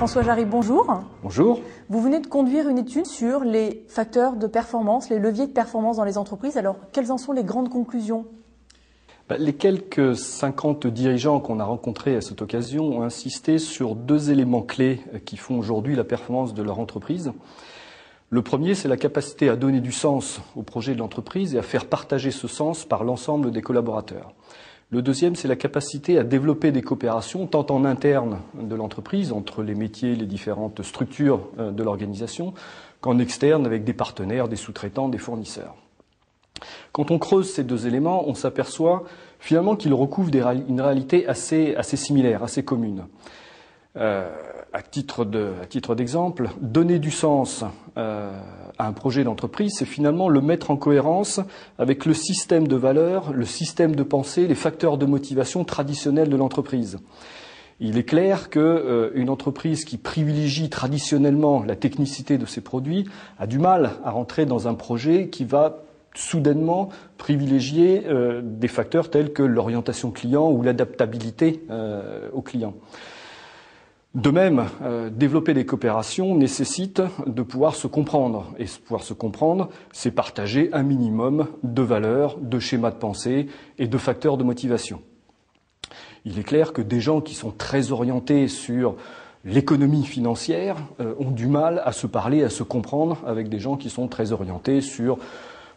François Jarry, bonjour. Bonjour. Vous venez de conduire une étude sur les facteurs de performance, les leviers de performance dans les entreprises. Alors, quelles en sont les grandes conclusions ? Les quelques 50 dirigeants qu'on a rencontrés à cette occasion ont insisté sur deux éléments clés qui font aujourd'hui la performance de leur entreprise. Le premier, c'est la capacité à donner du sens au projet de l'entreprise et à faire partager ce sens par l'ensemble des collaborateurs. Le deuxième, c'est la capacité à développer des coopérations tant en interne de l'entreprise, entre les métiers, les différentes structures de l'organisation, qu'en externe avec des partenaires, des sous-traitants, des fournisseurs. Quand on creuse ces deux éléments, on s'aperçoit finalement qu'ils recouvrent une réalité assez similaire, assez commune. À titre d'exemple, donner du sens à un projet d'entreprise, c'est finalement le mettre en cohérence avec le système de valeurs, le système de pensée, les facteurs de motivation traditionnels de l'entreprise. Il est clair qu'une entreprise qui privilégie traditionnellement la technicité de ses produits a du mal à rentrer dans un projet qui va soudainement privilégier des facteurs tels que l'orientation client ou l'adaptabilité au client. De même, développer des coopérations nécessite de pouvoir se comprendre. Et pouvoir se comprendre, c'est partager un minimum de valeurs, de schémas de pensée et de facteurs de motivation. Il est clair que des gens qui sont très orientés sur l'économie financière ont du mal à se parler, à se comprendre avec des gens qui sont très orientés sur,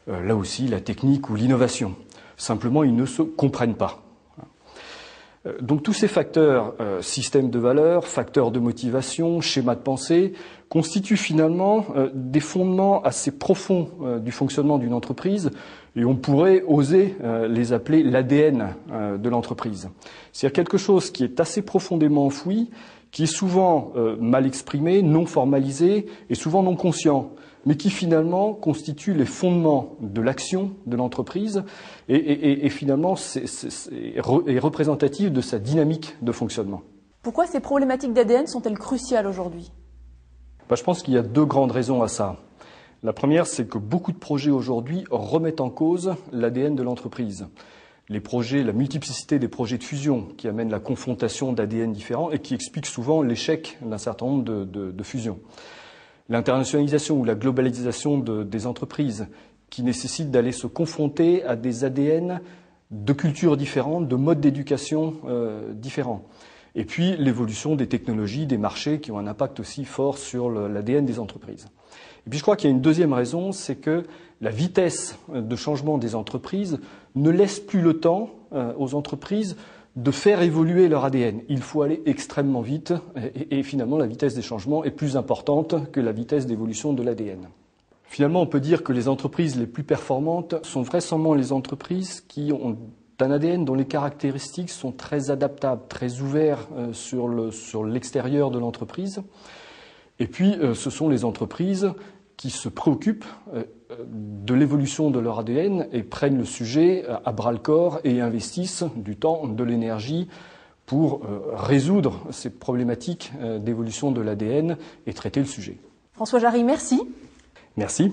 là aussi, la technique ou l'innovation. Simplement, ils ne se comprennent pas. Donc tous ces facteurs, système de valeurs, facteurs de motivation, schéma de pensée, constituent finalement des fondements assez profonds du fonctionnement d'une entreprise et on pourrait oser les appeler l'ADN de l'entreprise. C'est-à-dire quelque chose qui est assez profondément enfoui, qui est souvent mal exprimé, non formalisé et souvent non conscient, mais qui finalement constitue les fondements de l'action de l'entreprise et finalement est représentative de sa dynamique de fonctionnement. Pourquoi ces problématiques d'ADN sont-elles cruciales aujourd'hui ? Je pense qu'il y a deux grandes raisons à ça. La première, c'est que beaucoup de projets aujourd'hui remettent en cause l'ADN de l'entreprise. Les projets, la multiplicité des projets de fusion qui amènent la confrontation d'ADN différents et qui expliquent souvent l'échec d'un certain nombre de fusions. L'internationalisation ou la globalisation des entreprises qui nécessitent d'aller se confronter à des ADN de cultures différentes, de modes d'éducation différents. Et puis l'évolution des technologies, des marchés qui ont un impact aussi fort sur l'ADN des entreprises. Et puis je crois qu'il y a une deuxième raison, c'est que la vitesse de changement des entreprises ne laisse plus le temps aux entreprises de faire évoluer leur ADN. Il faut aller extrêmement vite et finalement la vitesse des changements est plus importante que la vitesse d'évolution de l'ADN. Finalement, on peut dire que les entreprises les plus performantes sont vraisemblablement les entreprises qui ont un ADN dont les caractéristiques sont très adaptables, très ouverts sur l'extérieur de l'entreprise. Et puis, ce sont les entreprises qui se préoccupent de l'évolution de leur ADN et prennent le sujet à bras-le-corps et investissent du temps, de l'énergie pour résoudre ces problématiques d'évolution de l'ADN et traiter le sujet. François Jarry, merci. Merci.